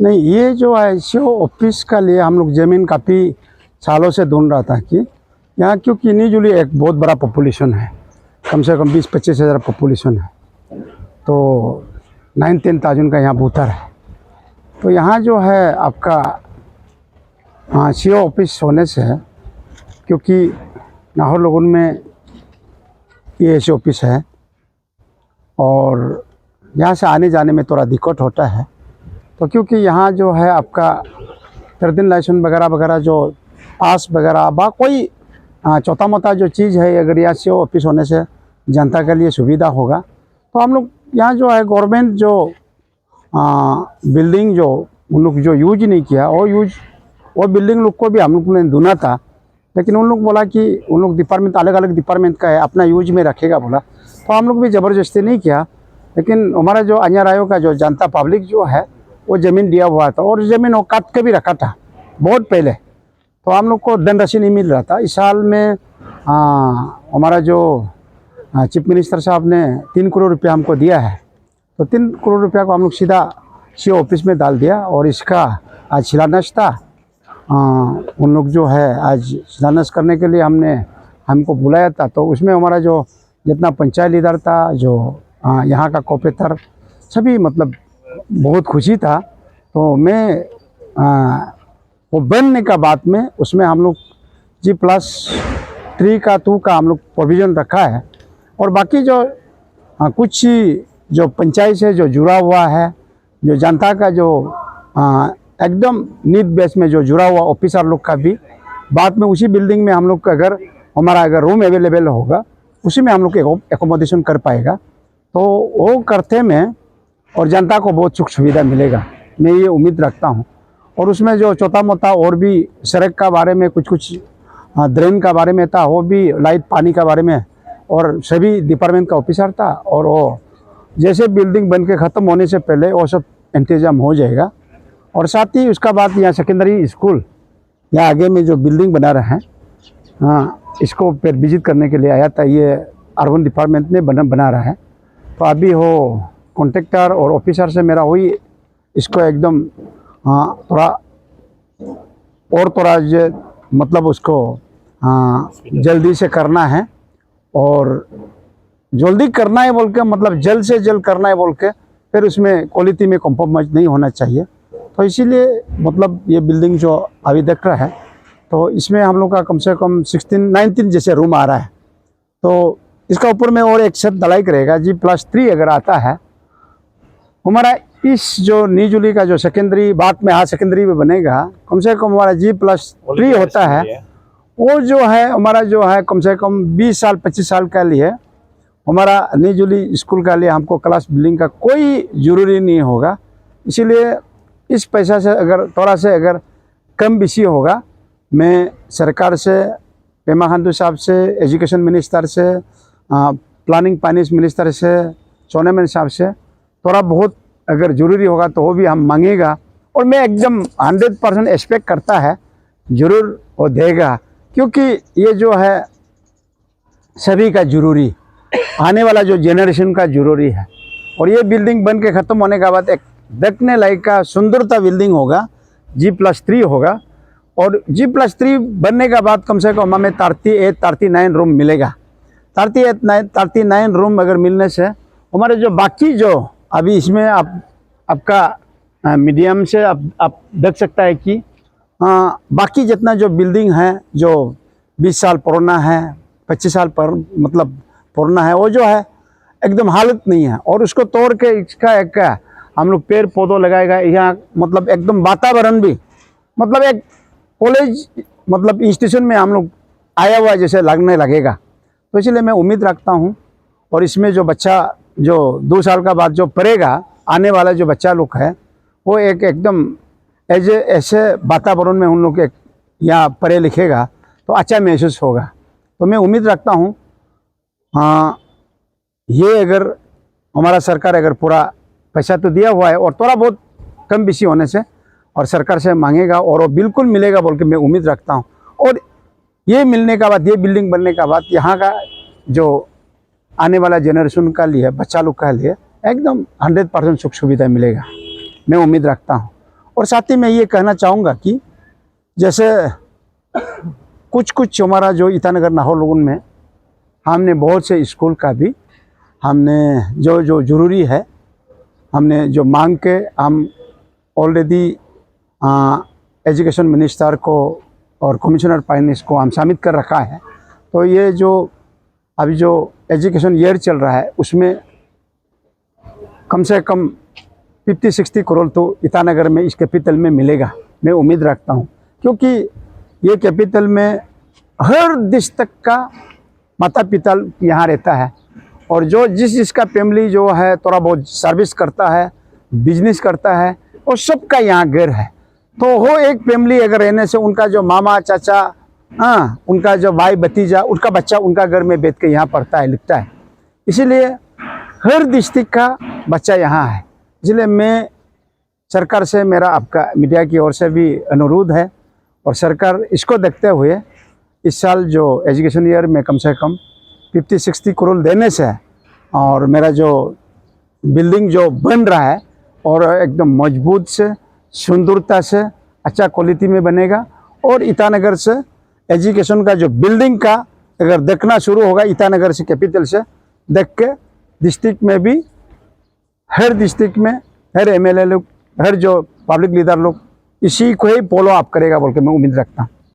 नहीं, ये जो है सीओ ऑफिस का लिए हम लोग ज़मीन काफ़ी सालों से ढूंढ रहा था कि यहाँ, क्योंकि निजुली एक बहुत बड़ा पॉपुलेशन है, कम से कम 20-25 हज़ार पॉपुलेशन है। तो 9-10 ताजुन का यहाँ बूथर है। तो यहाँ जो है आपका सीओ ऑफिस होने से, क्योंकि नाहर लोगों में ये सी ऑफिस है और यहाँ से आने जाने में थोड़ा दिक्कत होता है। तो क्योंकि यहाँ जो है आपका ट्रेडिंग लाइसेंस वगैरह वगैरह जो पास वगैरह बा कोई छोटा मोटा जो चीज़ है, अगर यहाँ से ऑफिस होने से जनता के लिए सुविधा होगा। तो हम लोग यहाँ जो है गवर्नमेंट जो बिल्डिंग जो उन लोग जो यूज नहीं किया वो बिल्डिंग लोग को भी हम लोग ने ढूंढा था, लेकिन उन लोग बोला कि उन लोग डिपार्टमेंट अलग अलग डिपार्टमेंट का है, अपना यूज में रखेगा बोला। तो हम लोग भी ज़बरदस्ती नहीं किया, लेकिन हमारा जो अन्यारायों का जो जनता पब्लिक जो है वो ज़मीन दिया हुआ था और ज़मीन वो काट के भी रखा था बहुत पहले। तो हम लोग को धनराशि नहीं मिल रहा था। इस साल में हमारा जो चीफ मिनिस्टर साहब ने 3 करोड़ रुपया हमको दिया है। तो 3 करोड़ रुपया को हम लोग सीधा सीओ ऑफिस में डाल दिया और इसका आज शिलान्यास था। उन लोग जो है आज शिलान्यास करने के लिए हमको बुलाया था। तो उसमें हमारा जो जितना पंचायत लीडर था, जो यहाँ का कॉपरेटर, सभी मतलब बहुत खुशी था। तो मैं वो बनने का बाद में उसमें हम लोग G+3 का 2 का हम लोग प्रोविज़न रखा है। और बाकी जो कुछ जो पंचायत से जो जुड़ा हुआ है, जो जनता का जो एकदम नीड बेस में जो जुड़ा हुआ ऑफिसर लोग का भी बाद में उसी बिल्डिंग में हम लोग का अगर रूम अवेलेबल होगा उसी में हम लोग एकोमोडेशन कर पाएगा। तो वो करते में और जनता को बहुत सुख सुविधा मिलेगा, मैं ये उम्मीद रखता हूँ। और उसमें जो छोटा मोटा और भी सड़क का बारे में कुछ ड्रेन का बारे में था, वो भी लाइट पानी का बारे में, और सभी डिपार्टमेंट का ऑफिसर था। और वो जैसे बिल्डिंग बन के ख़त्म होने से पहले वो सब इंतज़ाम हो जाएगा। और साथ ही उसका बाद यहाँ सेकेंडरी स्कूल यहाँ आगे में जो बिल्डिंग बना रहे हैं, इसको फिर विजिट करने के लिए आया था। ये अर्बन डिपार्टमेंट ने बना रहा है। तो अभी हो कॉन्ट्रैक्टर और ऑफिसर से मेरा वही इसको एकदम थोड़ा और थोड़ा मतलब उसको जल्दी से करना है और जल्दी करना है बोल के, मतलब जल्द से जल्द करना है बोल के, फिर उसमें क्वालिटी में कॉम्प्रोमाइज़ नहीं होना चाहिए। तो इसीलिए मतलब ये बिल्डिंग जो अभी देख रहा है, तो इसमें हम लोग का कम से कम 16-19 जैसे रूम आ रहा है। तो इसका ऊपर में और एक छत ढलाई करेगा। G+3 अगर आता है हमारा इस जो निजुली का जो सेकेंडरी बाद में सेकेंडरी में बनेगा, कम से कम हमारा G+3 होता है, वो जो है हमारा जो है कम से कम 20 साल 25 साल के लिए हमारा निजुली स्कूल का लिए हमको क्लास बिल्डिंग का कोई ज़रूरी नहीं होगा। इसीलिए इस पैसा से अगर थोड़ा से अगर कम बेसी होगा, मैं सरकार से, पेमा खांडू साहब से, एजुकेशन मिनिस्टर से, प्लानिंग फाइनेंस मिनिस्टर से, सोनेमन साहब से थोड़ा बहुत अगर ज़रूरी होगा तो वो भी हम मांगेगा। और मैं एकदम 100% एक्सपेक्ट करता है ज़रूर वो देगा, क्योंकि ये जो है सभी का ज़रूरी, आने वाला जो जेनरेशन का ज़रूरी है। और ये बिल्डिंग बन के ख़त्म होने के बाद एक देखने लायक का सुंदरता बिल्डिंग होगा, G+3 होगा। और G+3 बनने के बाद कम से कम हमें 38-39 रूम मिलेगा। 38-39 रूम अगर मिलने से हमारे जो बाकी जो अभी इसमें आपका मीडियम से आप देख सकता है कि बाकी जितना जो बिल्डिंग है जो 20 साल पुराना है, 25 साल पर मतलब पुराना है, वो जो है एकदम हालत नहीं है। और उसको तोड़ के इसका एक हम लोग पेड़ पौधों लगाएगा यहाँ, मतलब एकदम वातावरण भी मतलब एक कॉलेज मतलब इंस्टीट्यूशन में हम लोग आया हुआ जैसे लगने लगेगा। तो इसलिए मैं उम्मीद रखता हूँ। और इसमें जो बच्चा जो 2 साल का बाद जो पढ़ेगा, आने वाला जो बच्चा लोग है, वो एक एकदम ऐसे वातावरण में उन लोग एक यहाँ पढ़े लिखेगा तो अच्छा महसूस होगा। तो मैं उम्मीद रखता हूँ ये अगर हमारा सरकार अगर पूरा पैसा तो दिया हुआ है और थोड़ा बहुत कम बेसी होने से और सरकार से मांगेगा और वो बिल्कुल मिलेगा बोल के मैं उम्मीद रखता हूँ। और ये मिलने का बाद, ये बिल्डिंग बनने का बाद यहाँ का जो आने वाला जेनरेशन का लिए, बच्चा लोग का लिए एकदम 100% सुख सुविधा मिलेगा, मैं उम्मीद रखता हूँ। और साथ ही मैं ये कहना चाहूँगा कि जैसे कुछ हमारा जो ईटानगर नाहरलगुन में हमने बहुत से स्कूल का भी हमने जो ज़रूरी है हमने जो मांग के हम ऑलरेडी एजुकेशन मिनिस्टर को और कमिश्नर फाइनेंस को हम सबमिट कर रखा है। तो ये जो अभी जो एजुकेशन ईयर चल रहा है उसमें कम से कम 50-60 करोड़ तो ईटानगर में इस कैपिटल में मिलेगा, मैं उम्मीद रखता हूँ। क्योंकि ये कैपिटल में हर डिस्ट्रिक्ट का माता पिता यहाँ रहता है और जो जिसका फैमिली जो है थोड़ा बहुत सर्विस करता है, बिजनेस करता है, और सबका यहाँ घर है। तो वो एक फैमिली अगर रहने से उनका जो मामा चाचा, उनका जो भाई भतीजा, उनका बच्चा उनका घर में बैठ के यहाँ पढ़ता है लिखता है। इसीलिए हर डिस्ट्रिक्ट का बच्चा यहाँ है। इसलिए मैं सरकार से मेरा आपका मीडिया की ओर से भी अनुरोध है और सरकार इसको देखते हुए इस साल जो एजुकेशन ईयर में कम से कम 50-60 करोड़ देने से और मेरा जो बिल्डिंग जो बन रहा है और एकदम मजबूत से, सुंदरता से, अच्छा क्वालिटी में बनेगा। और ईटानगर से एजुकेशन का जो बिल्डिंग का अगर देखना शुरू होगा ईटानगर से कैपिटल से देख के डिस्ट्रिक्ट में भी हर डिस्ट्रिक्ट में हर एमएलए लोग, हर जो पब्लिक लीडर लोग इसी को ही फॉलो अप करेगा बोल के मैं उम्मीद रखता हूँ।